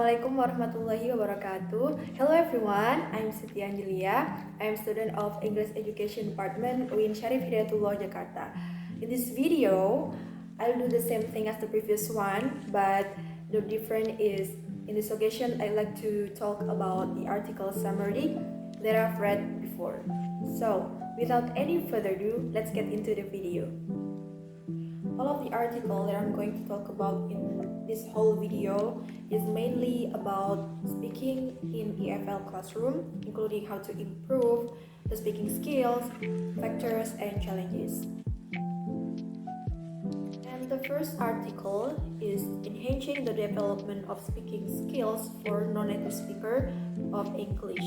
Assalamualaikum warahmatullahi wabarakatuh. Hello everyone, I'm Yustitia Angelia. I'm a student of English Education Department in Syarif, Hidayatullah, Jakarta. In this video, I'll do the same thing as the previous one, but the difference is in this occasion I'd like to talk about the article summary that I've read before. So, without any further ado, let's get into the video. All of the article that I'm going to talk about in this whole video is mainly about speaking in EFL classroom, including how to improve the speaking skills, factors, and challenges. And the first article is enhancing the development of speaking skills for non-native speaker of English,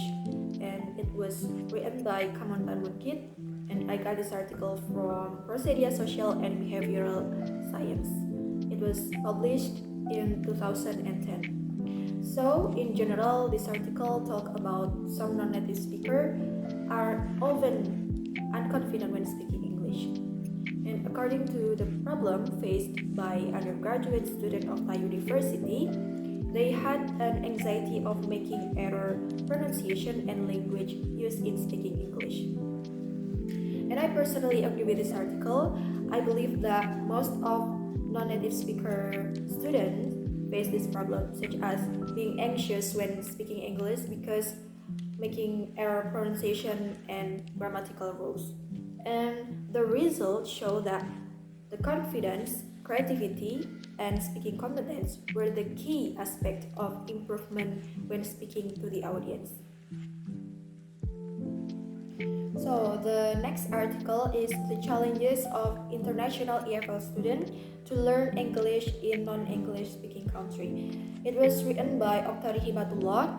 and it was written by Kaman Mukit. And I got this article from Procedia Social and Behavioral Science. It was published in 2010. So, in general, this article talks about some non-native speakers are often unconfident when speaking English. And according to the problem faced by undergraduate students of La University, they had an anxiety of making error pronunciation and language used in speaking English. And I personally agree with this article. I believe that most of non-native speaker students face this problem, such as being anxious when speaking English because making error pronunciation and grammatical rules. And the results show that the confidence, creativity, and speaking competence were the key aspect of improvement when speaking to the audience. So the next article is the challenges of international EFL students to learn English in non-English speaking country. It was written by Hidayatullah,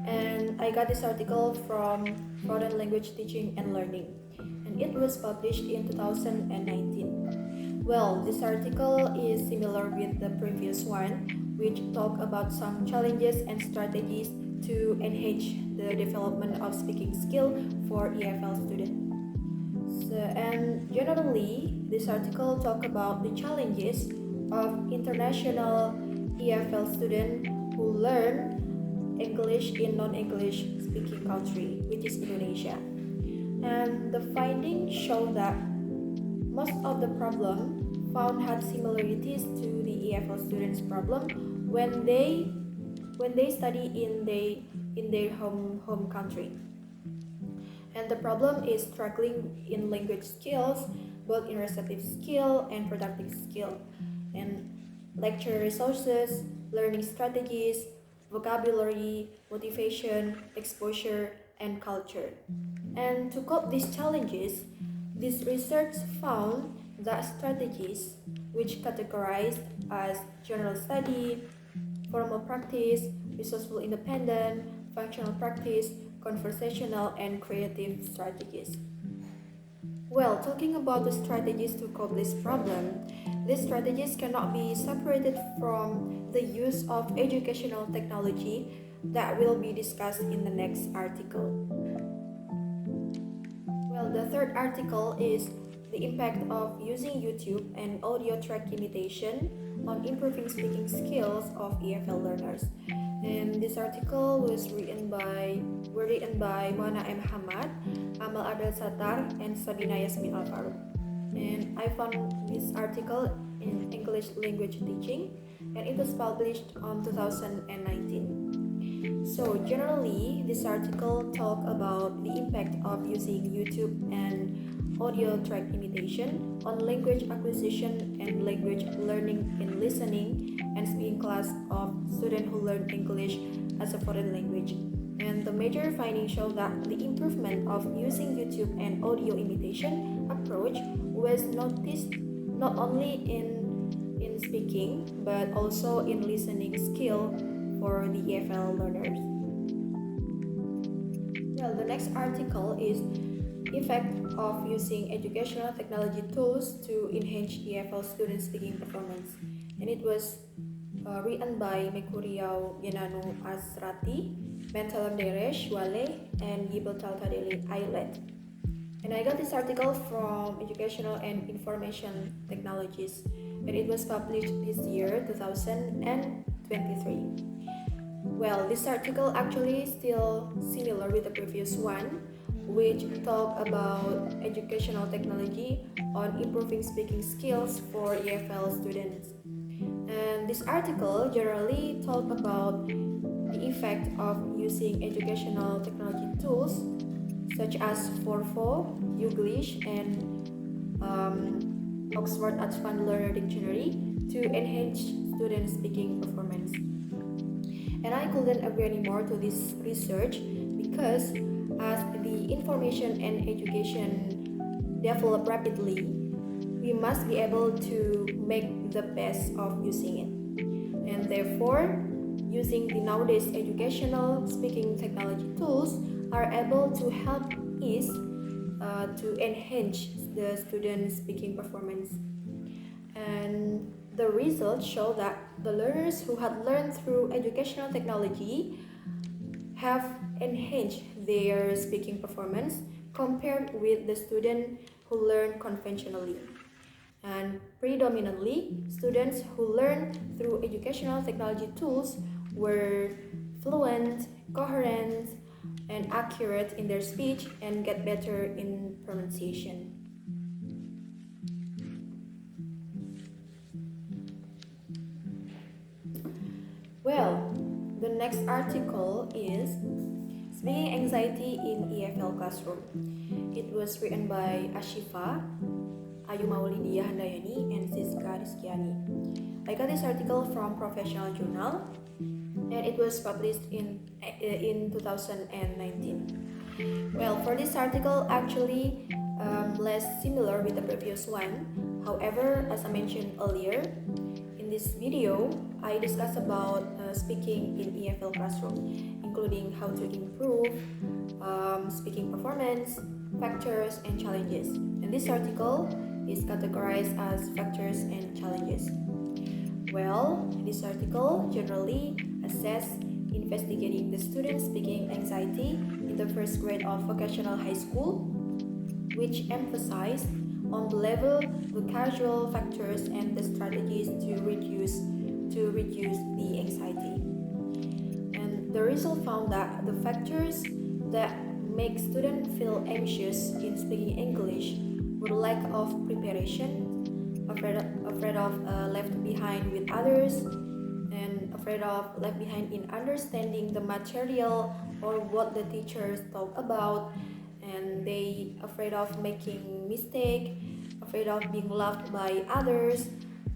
and I got this article from Foreign Language Teaching and Learning, and it was published in 2019. Well, this article is similar with the previous one, which talk about some challenges and strategies to enhance the development of speaking skill for EFL students. And generally, this article talk about the challenges of international EFL students who learn English in non-English speaking country, which is Indonesia. And the findings show that most of the problem found had similarities to the EFL students' problem when they study in their home country. And the problem is struggling in language skills, both in receptive skill and productive skill, and lecture resources, learning strategies, vocabulary, motivation, exposure, and culture. And to cope these challenges, this research found that strategies, which categorized as general study, formal practice, resourceful independent, functional practice, conversational, and creative strategies. Well, talking about the strategies to cope this problem, these strategies cannot be separated from the use of educational technology that will be discussed in the next article. Well, the third article is the impact of using YouTube and audio track imitation on improving speaking skills of EFL learners. And this article was written by Mona M. Hamad, Amal Abel Satar, and Sabina Yasmin Alvaro. And I found this article in English Language Teaching, and it was published on 2019. So generally, this article talks about the impact of using YouTube and audio track imitation on language acquisition and language learning in listening and speaking class of students who learn English as a foreign language. And the major findings show that the improvement of using YouTube and audio imitation approach was noticed not only in speaking but also in listening skill for the EFL learners. Well, the next article is effect of using educational technology tools to enhance EFL student speaking performance, and it was written by Mekuriau Yenanu Asrati, Mentalem Deresh Wale, and Yibel Tautadeli Ailet. And I got this article from Educational and Information Technologies, and it was published this year, 2023. Well, this article actually is still similar with the previous one, which talk about educational technology on improving speaking skills for EFL students. And this article generally talk about the effect of using educational technology tools such as Forfo, Youglish, and Oxford Advanced Learner Dictionary to enhance student speaking performance. And I couldn't agree anymore to this research because as the information and education develop rapidly, we must be able to make the best of using it. And therefore, using the nowadays educational speaking technology tools are able to help us to enhance the student speaking performance. And the results show that the learners who had learned through educational technology have enhanced their speaking performance compared with the students who learn conventionally. And predominantly, students who learn through educational technology tools were fluent, coherent, and accurate in their speech and get better in pronunciation. Well, the next article is Speaking Anxiety in EFL Classroom. It was written by Ashifa, Ayu Maulidia Handayani, and Siska Rizkiani. I got this article from Professional Journal, and it was published in 2019. Well, for this article, actually less similar with the previous one. However, as I mentioned earlier, in this video, I discuss about speaking in EFL classroom, including how to improve speaking performance, factors, and challenges. And this article is categorized as factors and challenges. Well, this article generally assess investigating the student speaking anxiety in the first grade of vocational high school, which emphasized on the level, the casual factors, and the strategies to reduce the anxiety. And the result found that the factors that make students feel anxious in speaking English were lack of preparation, afraid of left behind with others, and afraid of left behind in understanding the material or what the teachers talk about, and they afraid of making mistake, afraid of being loved by others,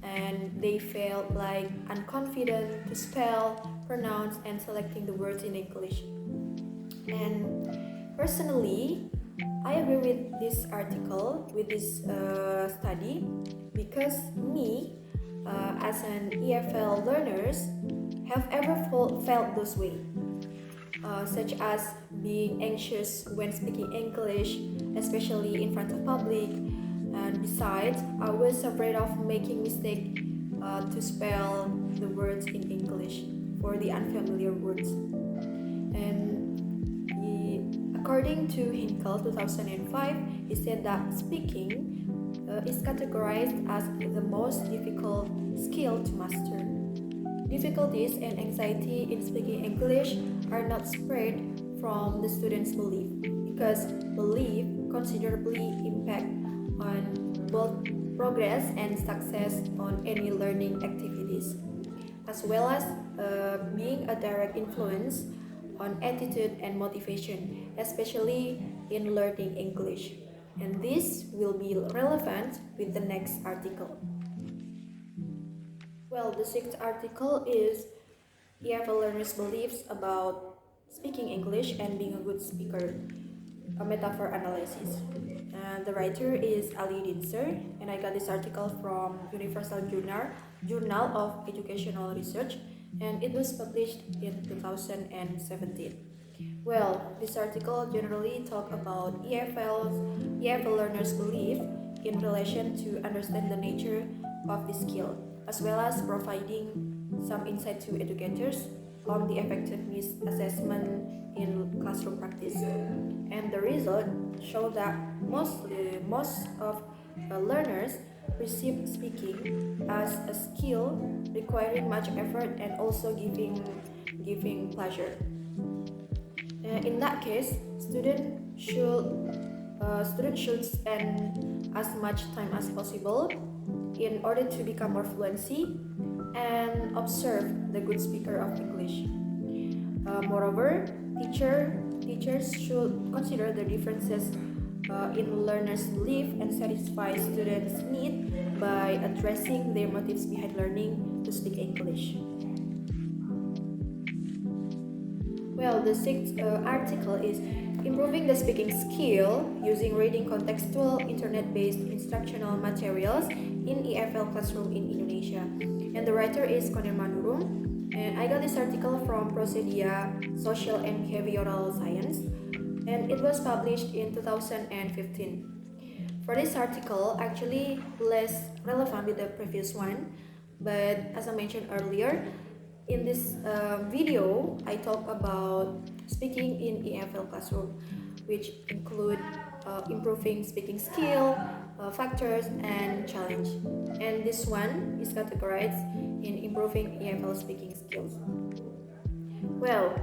and they felt like unconfident to spell, pronounce, and selecting the words in English. And personally, I agree with this article, with this study, because me, as an EFL learners, have ever felt this way, such as being anxious when speaking English, especially in front of public. And besides, I was afraid of making mistake to spell the words in English for the unfamiliar words. And according to Hinkel 2005, he said that speaking is categorized as the most difficult skill to master. Difficulties and anxiety in speaking English are not spread from the student's belief, because belief considerably impact on both progress and success on any learning activities, as well as being a direct influence on attitude and motivation, especially in learning English. And this will be relevant with the next article. Well, the sixth article is EFL learners' beliefs about speaking English and being a good speaker, a metaphor analysis. And the writer is Ali Dinser, and I got this article from Universal Journal of Educational Research, and it was published in 2017. Well, this article generally talk about EFL learners' belief in relation to understand the nature of the skill, as well as providing some insight to educators on the effectiveness assessment in classroom practice. And the result show that most of learners perceive speaking as a skill requiring much effort and also giving giving pleasure. In that case, students should spend as much time as possible in order to become more fluency and observe the good speaker of English. Moreover, teachers should consider the differences in learners' belief and satisfy students' need by addressing their motives behind learning to speak English. Well, the sixth article is improving the speaking skill using reading contextual internet-based instructional materials in EFL classroom in Indonesia. And the writer is Konir Manurung. And I got this article from Procedia Social and Behavioral Science, and it was published in 2015. For this article, actually less relevant with the previous one, but as I mentioned earlier, in this video, I talk about speaking in EFL classroom, which include improving speaking skill, factors, and challenge. And this one is categorized in improving EFL speaking skills. Well,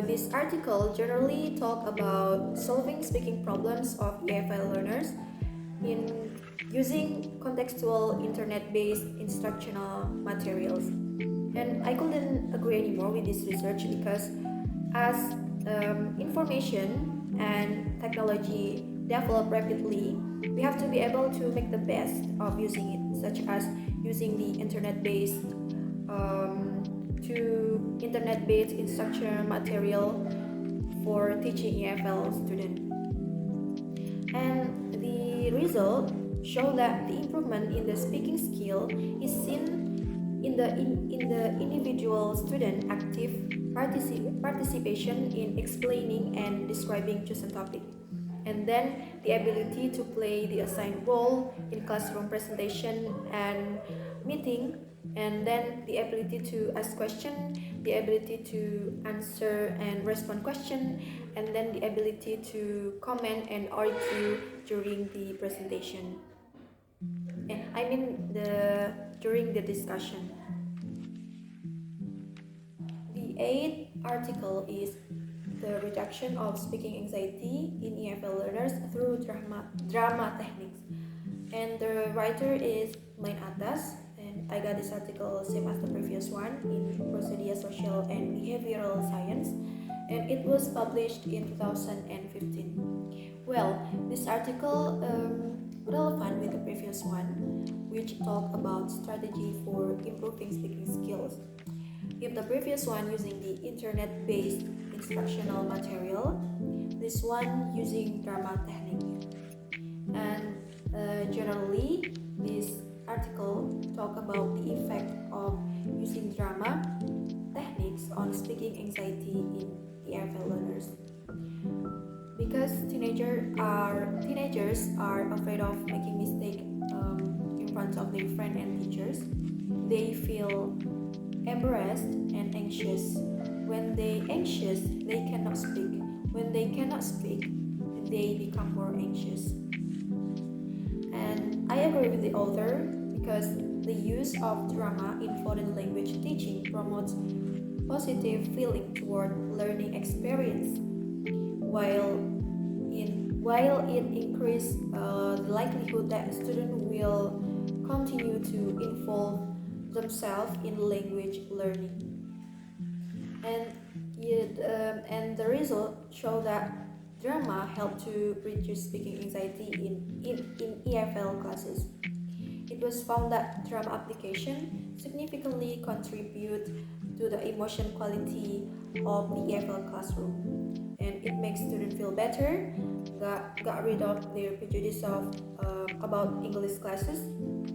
this article generally talk about solving speaking problems of EFL learners in using contextual internet-based instructional materials. And I couldn't agree anymore with this research because as information and technology develop rapidly, we have to be able to make the best of using it, such as using the internet-based instructional material for teaching EFL students. And the result show that the improvement in the speaking skill is seen in the individual student active participation in explaining and describing chosen topic, and then the ability to play the assigned role in classroom presentation and meeting, and then the ability to ask question, the ability to answer and respond question, and then the ability to comment and argue during the presentation. During the discussion. The eighth article is the reduction of speaking anxiety in EFL learners through drama techniques. And the writer is Main Atas, and I got this article same as the previous one in Procedia Social and Behavioral Science, and it was published in 2015. Well, this article relevant with the previous one, which talked about strategy for improving speaking skills. If the previous one using the internet-based instructional material, this one using drama technique. And generally, this article talk about the effect of using drama techniques on speaking anxiety in EFL learners. Because teenagers are afraid of making mistakes in front of their friends and teachers, they feel embarrassed and anxious. When they anxious, they cannot speak. When they cannot speak, they become more anxious. And I agree with the author because the use of drama in foreign language teaching promotes positive feeling toward learning experience, while it increases the likelihood that students will continue to involve themselves in language learning. And the result show that drama help to reduce speaking anxiety in EFL classes. It was found that drama application significantly contribute to the emotion quality of the EFL classroom, and it makes students feel better, got rid of their prejudice about English classes,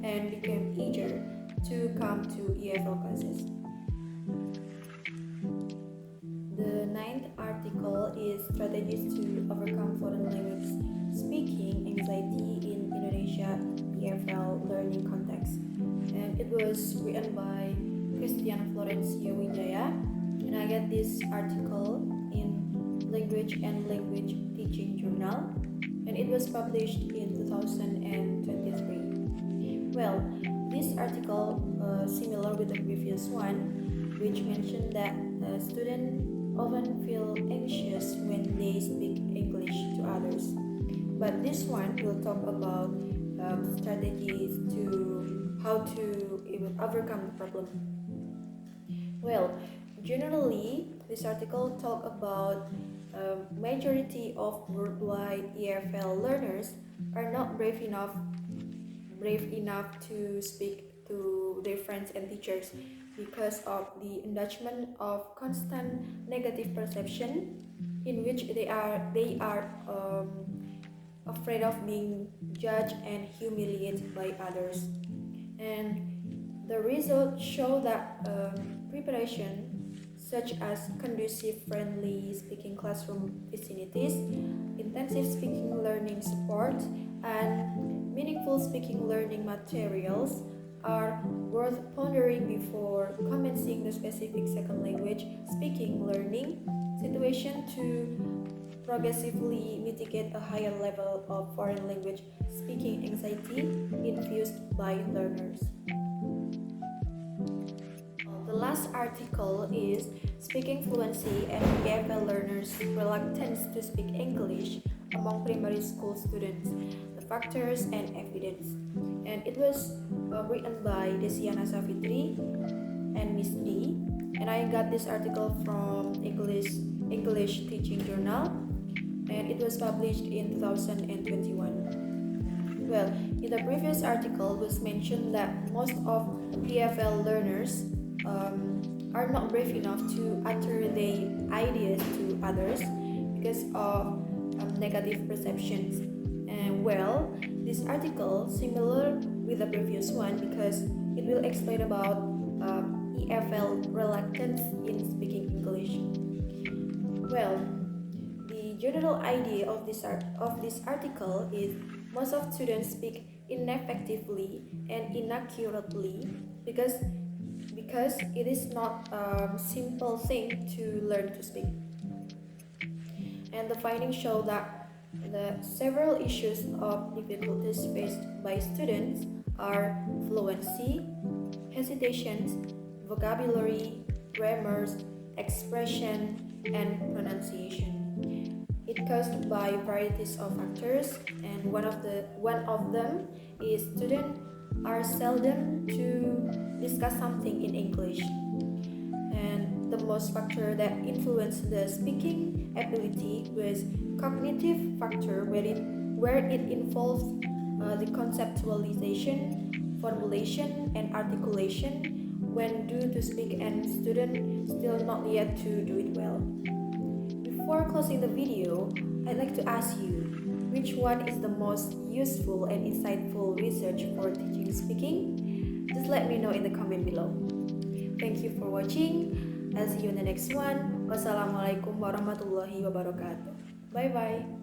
and became eager to come to EFL classes. The ninth article is strategies to overcome foreign language speaking anxiety in Indonesia EFL learning context, and it was written by Christian Florencio Wijaya, and I get this article in Language and Language Teaching Journal, and it was published in 2023. Well, this article similar with the previous one, which mentioned that Students often feel anxious when they speak English to others. But this one will talk about strategies to how to even overcome the problem. Well, generally, this article talk about majority of worldwide EFL learners are not brave enough to speak to their friends and teachers because of the indulgence of constant negative perception in which they are afraid of being judged and humiliated by others. And the results show that preparation such as conducive friendly speaking classroom vicinities, intensive speaking learning support, and meaningful speaking learning materials are worth pondering before commencing the specific second language speaking learning situation to progressively mitigate a higher level of foreign language speaking anxiety infused by learners. The last article is Speaking Fluency and EFL Learners' Reluctance to Speak English Among Primary School Students, the Factors and Evidence. And it was written by Desiana Savitri and Miss D. And I got this article from English Teaching Journal, and it was published in 2021. Well, in the previous article was mentioned that most of EFL learners are not brave enough to utter their ideas to others because of negative perceptions. And well, this article similar with the previous one because it will explain about EFL reluctance in speaking English. Well, the general idea of this article is most of students speak ineffectively and inaccurately because it is not a simple thing to learn to speak. And the findings show that the several issues of difficulties faced by students are fluency, hesitations, vocabulary, grammars, expression, and pronunciation. It caused by varieties of factors, and one of them is students are seldom to discuss something in English. And the most factor that influenced the speaking ability was cognitive factor where it involves the conceptualization, formulation, and articulation when due to speak and student still not yet to do it well. Before closing the video, I'd like to ask you, which one is the most useful and insightful research for teaching speaking? Just let me know in the comment below. Thank you for watching. I'll see you in the next one. Wassalamualaikum warahmatullahi wabarakatuh. Bye bye.